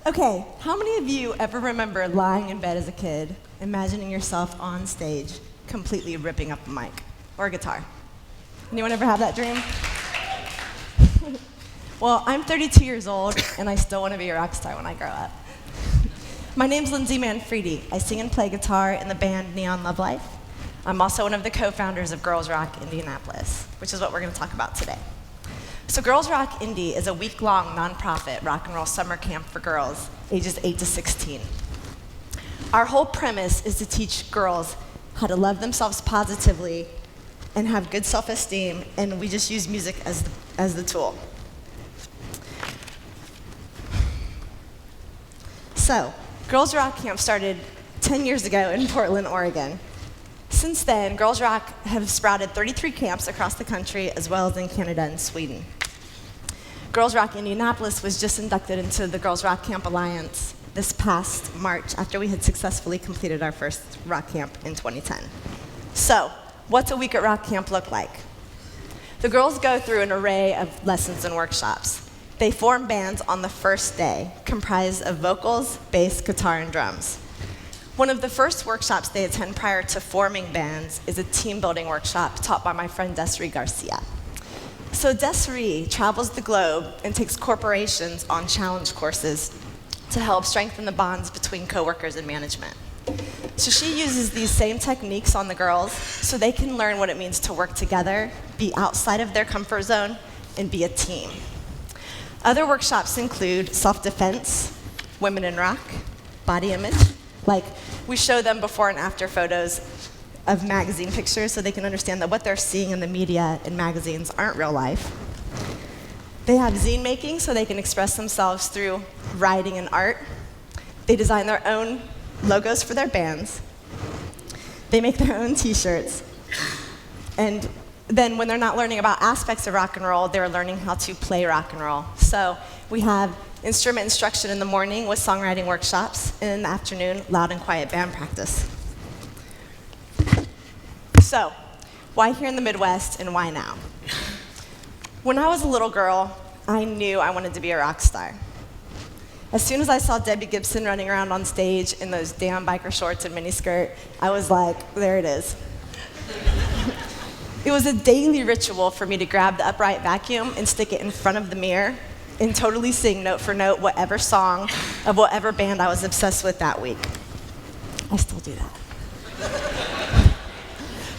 Okay, how many of you ever remember lying in bed as a kid, imagining yourself on stage, completely ripping up a mic or a guitar? Anyone ever have that dream? Well, I'm 32 years old, and I still want to be a rock star when I grow up. My name's Lindsay Manfredi. I sing and play guitar in the band Neon Love Life. I'm also one of the co-founders of Girls Rock Indianapolis, which is what we're going to talk about today. So Girls Rock Indy is a week-long nonprofit rock and roll summer camp for girls ages 8 to 16. Our whole premise is to teach girls how to love themselves positively and have good self-esteem, and we just use music as the tool. So, Girls Rock Camp started 10 years ago in Portland, Oregon. Since then, Girls Rock have sprouted 33 camps across the country, as well as in Canada and Sweden. Girls Rock Indianapolis was just inducted into the Girls Rock Camp Alliance this past March after we had successfully completed our first rock camp in 2010. So, what's a week at rock camp look like? The girls go through an array of lessons and workshops. They form bands on the first day, comprised of vocals, bass, guitar, and drums. One of the first workshops they attend prior to forming bands is a team-building workshop taught by my friend Desiree Garcia. So Desiree travels the globe and takes corporations on challenge courses to help strengthen the bonds between coworkers and management. So she uses these same techniques on the girls so they can learn what it means to work together, be outside of their comfort zone, and be a team. Other workshops include self-defense, women in rock, body image. Like, we show them before and after photos of magazine pictures so they can understand that what they're seeing in the media and magazines aren't real life. They have zine making so they can express themselves through writing and art. They design their own logos for their bands. They make their own t-shirts. And then when they're not learning about aspects of rock and roll, they're learning how to play rock and roll. So we have instrument instruction in the morning with songwriting workshops, and in the afternoon, loud and quiet band practice. So, why here in the Midwest and why now? When I was a little girl, I knew I wanted to be a rock star. As soon as I saw Debbie Gibson running around on stage in those damn biker shorts and miniskirt, I was like, there it is. It was a daily ritual for me to grab the upright vacuum and stick it in front of the mirror and totally sing note for note whatever song of whatever band I was obsessed with that week. I still do that.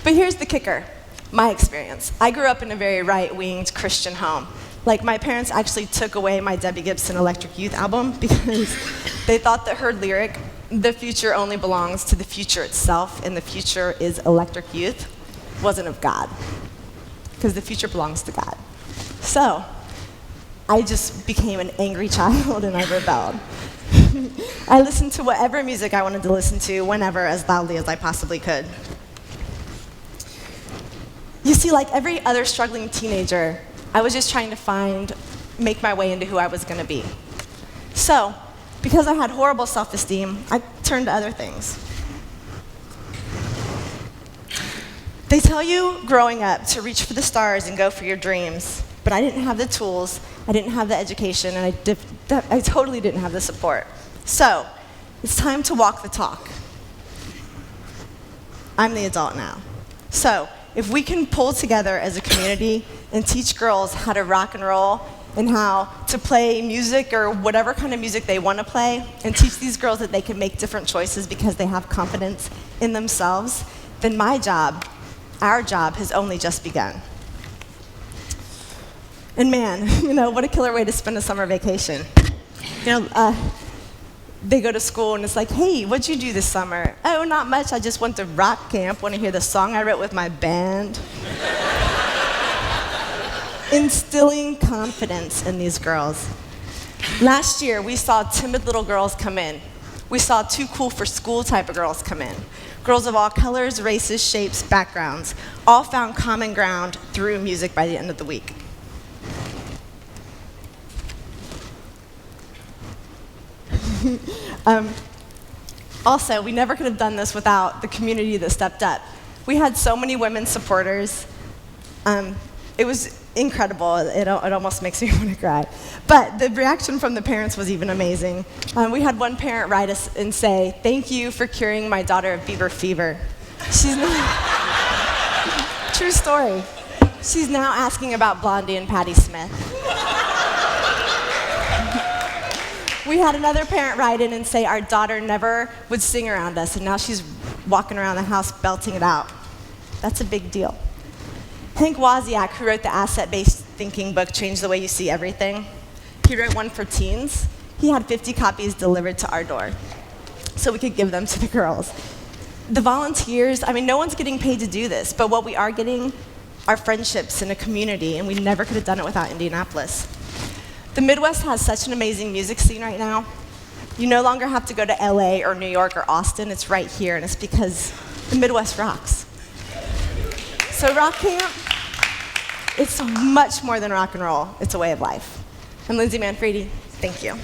But here's the kicker, my experience. I grew up in a very right-winged Christian home. Like, my parents actually took away my Debbie Gibson Electric Youth album because they thought that her lyric, "The future only belongs to the future itself, and the future is Electric Youth," wasn't of God, because the future belongs to God. So, I just became an angry child and I rebelled. I listened to whatever music I wanted to listen to, whenever, as loudly as I possibly could. You see, like every other struggling teenager, I was just trying to make my way into who I was going to be. So, because I had horrible self-esteem, I turned to other things. They tell you growing up to reach for the stars and go for your dreams, but I didn't have the tools, I didn't have the education, and I totally didn't have the support. So, it's time to walk the talk. I'm the adult now. So, if we can pull together as a community and teach girls how to rock and roll and how to play music or whatever kind of music they want to play, and teach these girls that they can make different choices because they have confidence in themselves, then my job, our job, has only just begun. And man, what a killer way to spend a summer vacation. They go to school and it's like, hey, what'd you do this summer? Oh, not much, I just went to rock camp. Want to hear the song I wrote with my band? Instilling confidence in these girls. Last year, we saw timid little girls come in. We saw too cool for school type of girls come in. Girls of all colors, races, shapes, backgrounds, all found common ground through music by the end of the week. Also, we never could have done this without the community that stepped up. We had so many women supporters. It was incredible. It almost makes me want to cry. But the reaction from the parents was even amazing. We had one parent write us and say, "Thank you for curing my daughter of Bieber fever." She's true story. She's now asking about Blondie and Patti Smith. We had another parent write in and say our daughter never would sing around us, and now she's walking around the house belting it out. That's a big deal. Hank Wozniak, who wrote the Asset-Based Thinking book, Change the Way You See Everything, he wrote one for teens. He had 50 copies delivered to our door so we could give them to the girls. The volunteers, I mean, no one's getting paid to do this, but what we are getting are friendships in a community, and we never could have done it without Indianapolis. The Midwest has such an amazing music scene right now. You no longer have to go to LA or New York or Austin. It's right here, and it's because the Midwest rocks. So Rock Camp, it's much more than rock and roll. It's a way of life. I'm Lindsay Manfredi. Thank you.